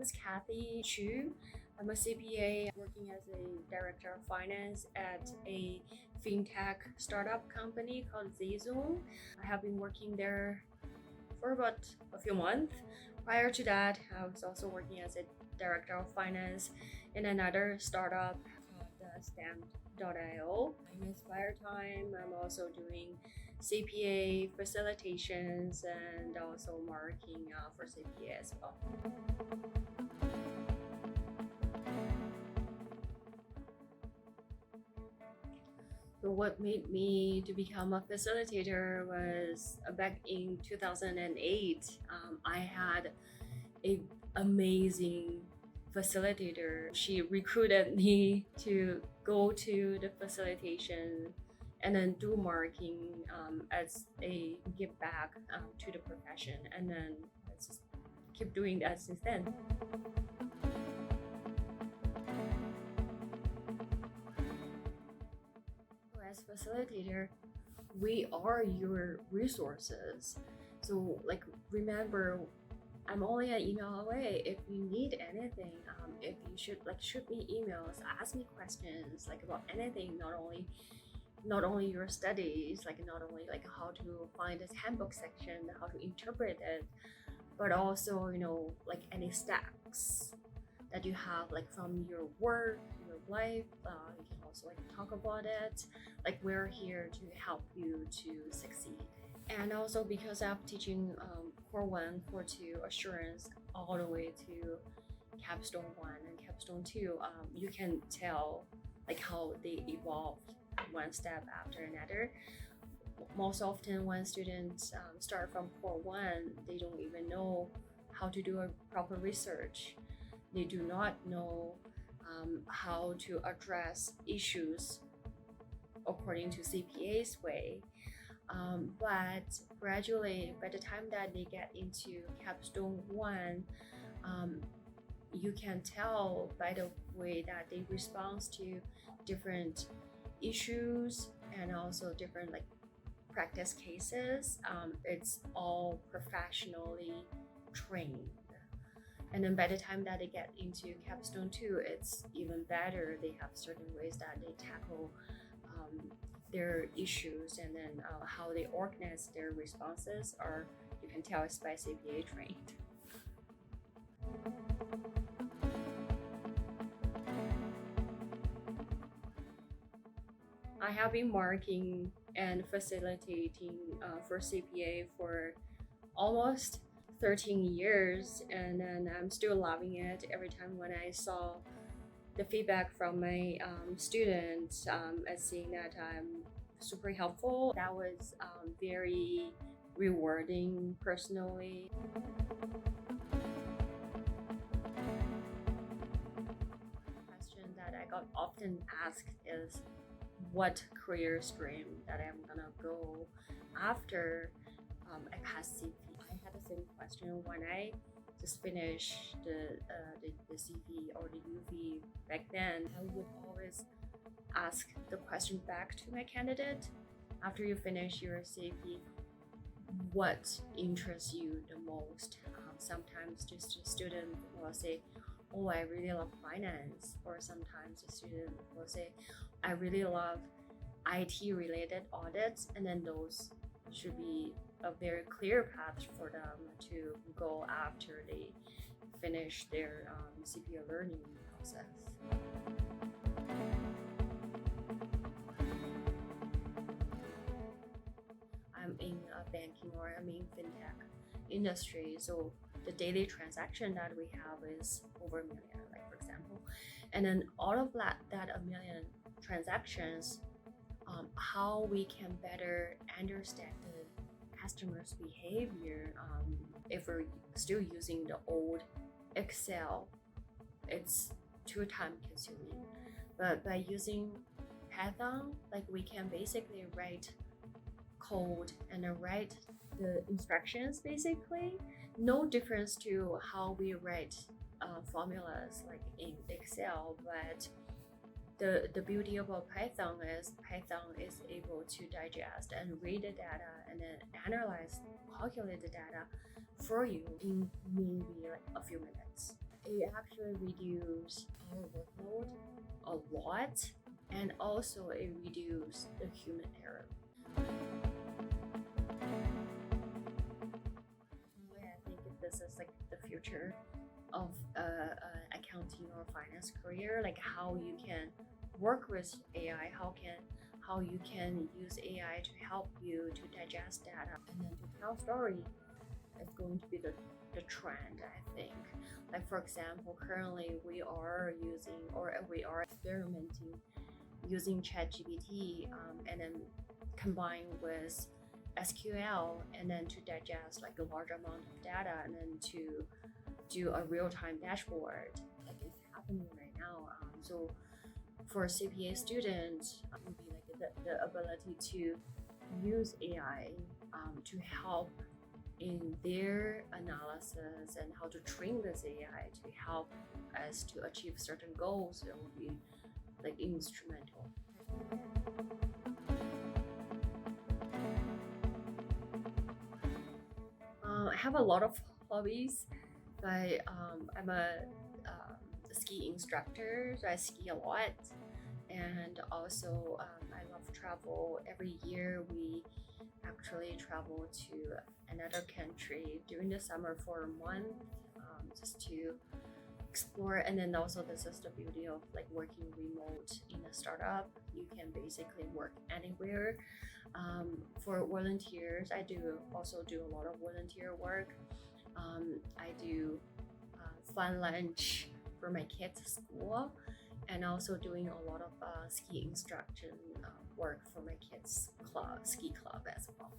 name is Kathy Chu. I'm a CPA working as a director of finance at a fintech startup company called ZayZoon. I have been working there for about a few months. Prior to that, I was also working as a director of finance in another startup called Stamp.io. In my spare time, I'm also doing CPA facilitations and also marking for CPA as well. So what made me to become a facilitator was back in 2008. I had an amazing facilitator. She recruited me to go to the facilitation and then do marking as a give back to the profession, and then I just keep doing that since then. As facilitator, we are your resources. So remember, I'm only an email away. If you need anything, if you should shoot me emails, ask me questions about anything, not only your studies, not only how to find this handbook section, how to interpret it, but also any stacks that you have from your work, your life. You can also talk about it. We're here to help you to succeed. And also because I'm teaching Core 1, Core 2 assurance all the way to Capstone 1 and Capstone 2, you can tell how they evolved one step after another. Most often when students start from Core 1, they don't even know how to do a proper research. They do not know how to address issues according to CPA's way. But gradually, by the time that they get into Capstone 1, you can tell by the way that they respond to different issues and also different practice cases. It's all professionally trained. And then by the time that they get into Capstone 2, it's even better. They have certain ways that they tackle their issues, and then how they organize their responses, or you can tell it's by CPA trained. I have been marking and facilitating for CPA for almost 13 years, and then I'm still loving it. Every time when I saw the feedback from my students, as seeing that I'm super helpful, that was very rewarding personally. The question that I got often asked is what career stream that I'm gonna go after I pass CP. I had the same question when I just finished the CV or the UV back then. I would always ask the question back to my candidate: after you finish your CP, what interests you the most? Sometimes just a student will say, oh, I really love finance, or sometimes a student will say, I really love IT related audits, and then those should be a very clear path for them to go after they finish their CPA learning process. I'm in banking, or I'm in fintech industry, so the daily transaction that we have is over a million, for example, and then all of that a million transactions, how we can better understand the customer's behavior. If we're still using the old Excel, it's too time consuming, but by using Python, we can basically write code and then write the instructions, basically no difference to how we write formulas in Excel. But the beauty about Python is able to digest and read the data and then analyze, calculate the data for you in maybe a few minutes. it actually reduces our workload a lot, and also it reduces the human error. I think this is like the future of accounting or finance career, like how you can work with AI, how you can use AI to help you to digest data and then to tell story is going to be the trend, I think. Like for example, currently we are using or we are experimenting using ChatGPT and then combine with SQL and then to digest like a large amount of data and then to do a real-time dashboard. Like it's happening right now. So for a CPA student, it would be like the ability to use AI to help in their analysis and how to train this AI to help us to achieve certain goals. It will be like instrumental. I have a lot of hobbies. I'm a ski instructor, so I ski a lot, and also I love travel. Every year we actually travel to another country during the summer for a month, just to explore. And then also this is the beauty of like working remote in a startup. You can basically work anywhere. For volunteers, I also do a lot of volunteer work. I do fun lunch for my kids' school, and also doing a lot of ski instruction work for my kids' ski club as well.